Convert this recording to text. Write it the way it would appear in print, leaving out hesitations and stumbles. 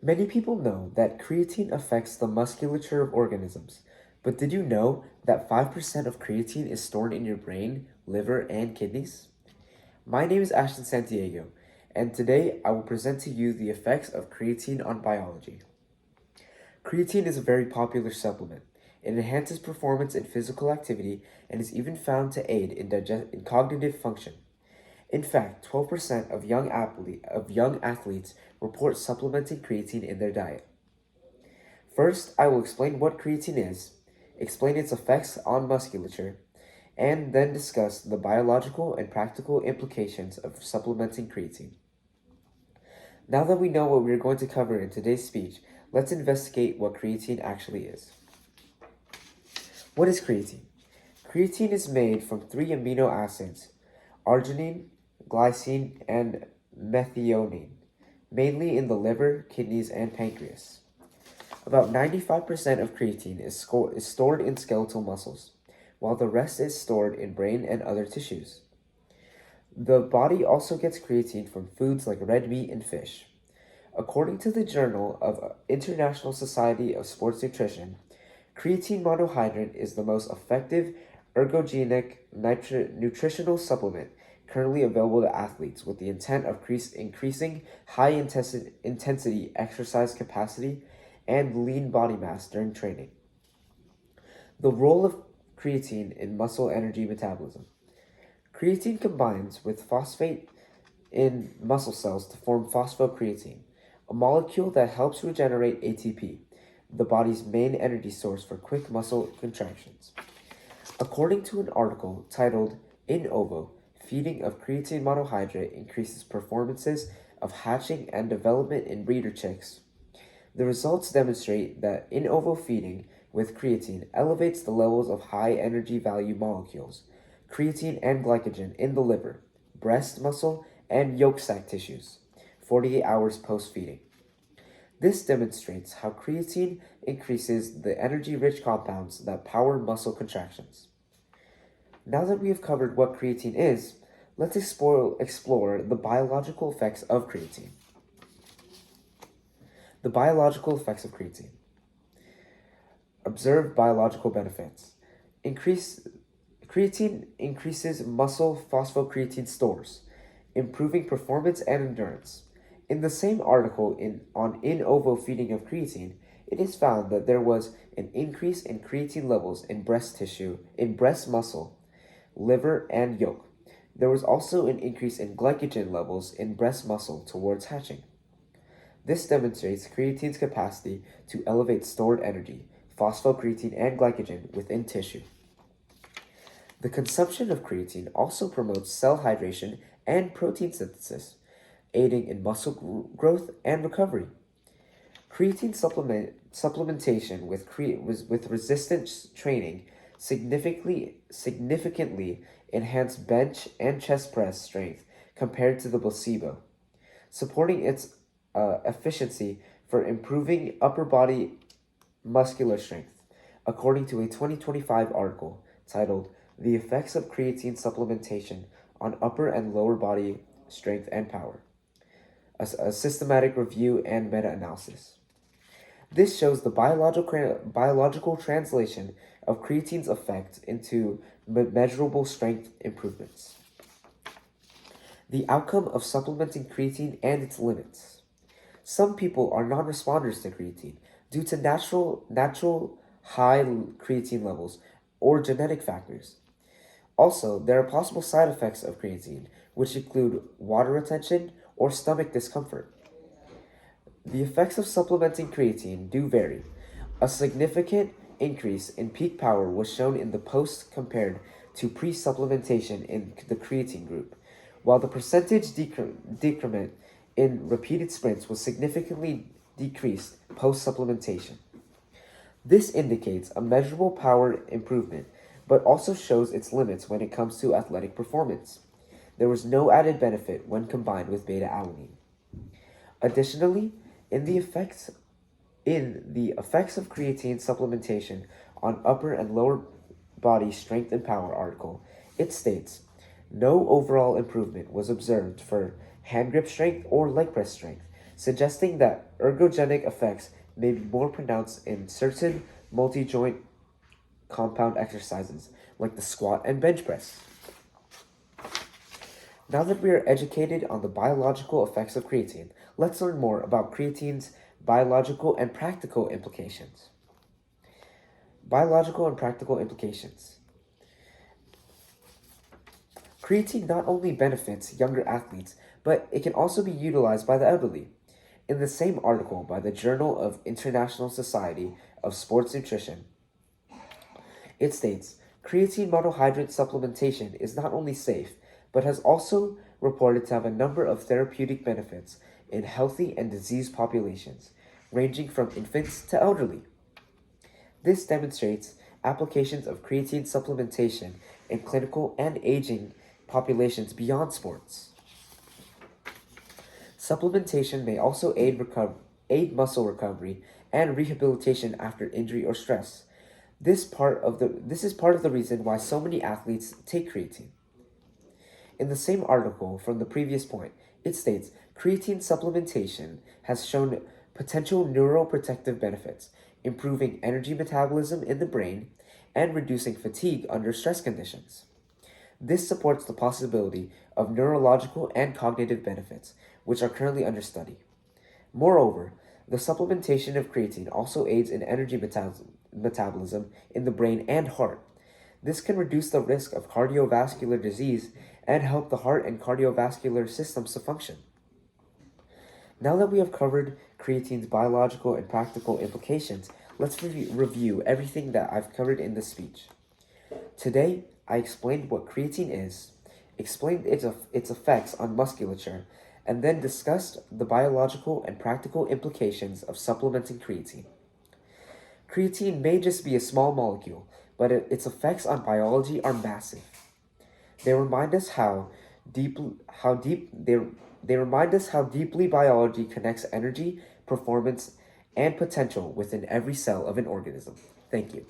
Many people know that creatine affects the musculature of organisms, but did you know that 5% of creatine is stored in your brain, liver, and kidneys? My name is Ashton Santiago, and today I will present to you the effects of creatine on biology. Creatine is a very popular supplement. It enhances performance in physical activity and is even found to aid in cognitive function. In fact, 12% of young athletes report supplementing creatine in their diet. First, I will explain what creatine is, explain its effects on musculature, and then discuss the biological and practical implications of supplementing creatine. Now that we know what we are going to cover in today's speech, let's investigate what creatine actually is. What is creatine? Creatine is made from 3 amino acids, arginine, glycine, and methionine, mainly in the liver, kidneys, and pancreas. About 95% of creatine is stored in skeletal muscles, while the rest is stored in brain and other tissues. The body also gets creatine from foods like red meat and fish. According to the Journal of International Society of Sports Nutrition, creatine monohydrate is the most effective ergogenic nutritional supplement currently available to athletes with the intent of increasing high-intensity exercise capacity and lean body mass during training. The role of creatine in muscle energy metabolism. Creatine combines with phosphate in muscle cells to form phosphocreatine, a molecule that helps regenerate ATP, the body's main energy source for quick muscle contractions. According to an article titled In Ovo, feeding of creatine monohydrate increases performances of hatching and development in breeder chicks. The results demonstrate that in ovo feeding with creatine elevates the levels of high energy value molecules, creatine and glycogen in the liver, breast muscle, and yolk sac tissues, 48 hours post-feeding. This demonstrates how creatine increases the energy-rich compounds that power muscle contractions. Now that we have covered what creatine is, let's explore the biological effects of creatine. The biological effects of creatine. Observed biological benefits. Creatine increases muscle phosphocreatine stores, improving performance and endurance. In the same article on in ovo feeding of creatine, it is found that there was an increase in creatine levels in breast tissue, in breast muscle, liver, and yolk. There was also an increase in glycogen levels in breast muscle towards hatching. This demonstrates creatine's capacity to elevate stored energy, phosphocreatine, and glycogen within tissue. The consumption of creatine also promotes cell hydration and protein synthesis, aiding in muscle growth and recovery. Creatine supplementation with resistance training significantly enhanced bench and chest press strength compared to the placebo, supporting its efficiency for improving upper body muscular strength, according to a 2025 article titled The Effects of Creatine Supplementation on Upper and Lower Body Strength and Power, a systematic review and meta-analysis. This shows the biological translation of creatine's effect into measurable strength improvements. The outcome of supplementing creatine and its limits. Some people are non-responders to creatine due to natural high creatine levels or genetic factors. Also, there are possible side effects of creatine, which include water retention or stomach discomfort. The effects of supplementing creatine do vary. A significant increase in peak power was shown in the post compared to pre-supplementation in the creatine group, while the percentage decrement in repeated sprints was significantly decreased post-supplementation. This indicates a measurable power improvement, but also shows its limits when it comes to athletic performance. There was no added benefit when combined with beta-alanine. Additionally, in the effects of creatine supplementation on upper and lower body strength and power article, it states, no overall improvement was observed for hand grip strength or leg press strength, suggesting that ergogenic effects may be more pronounced in certain multi-joint compound exercises like the squat and bench press. Now that we are educated on the biological effects of creatine, let's learn more about creatine's biological and practical implications. Biological and practical implications. Creatine not only benefits younger athletes, but it can also be utilized by the elderly. In the same article by the Journal of International Society of Sports Nutrition, it states, creatine monohydrate supplementation is not only safe, but has also reported to have a number of therapeutic benefits in healthy and diseased populations, ranging from infants to elderly. This demonstrates applications of creatine supplementation in clinical and aging populations beyond sports. Supplementation may also aid muscle recovery and rehabilitation after injury or stress. This is part of the reason why so many athletes take creatine. In the same article from the previous point, it states creatine supplementation has shown potential neuroprotective benefits, improving energy metabolism in the brain and reducing fatigue under stress conditions. This supports the possibility of neurological and cognitive benefits, which are currently under study. Moreover, the supplementation of creatine also aids in energy metabolism in the brain and heart. This can reduce the risk of cardiovascular disease and help the heart and cardiovascular systems to function. Now that we have covered creatine's biological and practical implications, let's review everything that I've covered in this speech. Today, I explained what creatine is, explained its effects on musculature, and then discussed the biological and practical implications of supplementing creatine. Creatine may just be a small molecule, but its effects on biology are massive. They remind us how deeply biology connects energy, performance, and potential within every cell of an organism. Thank you.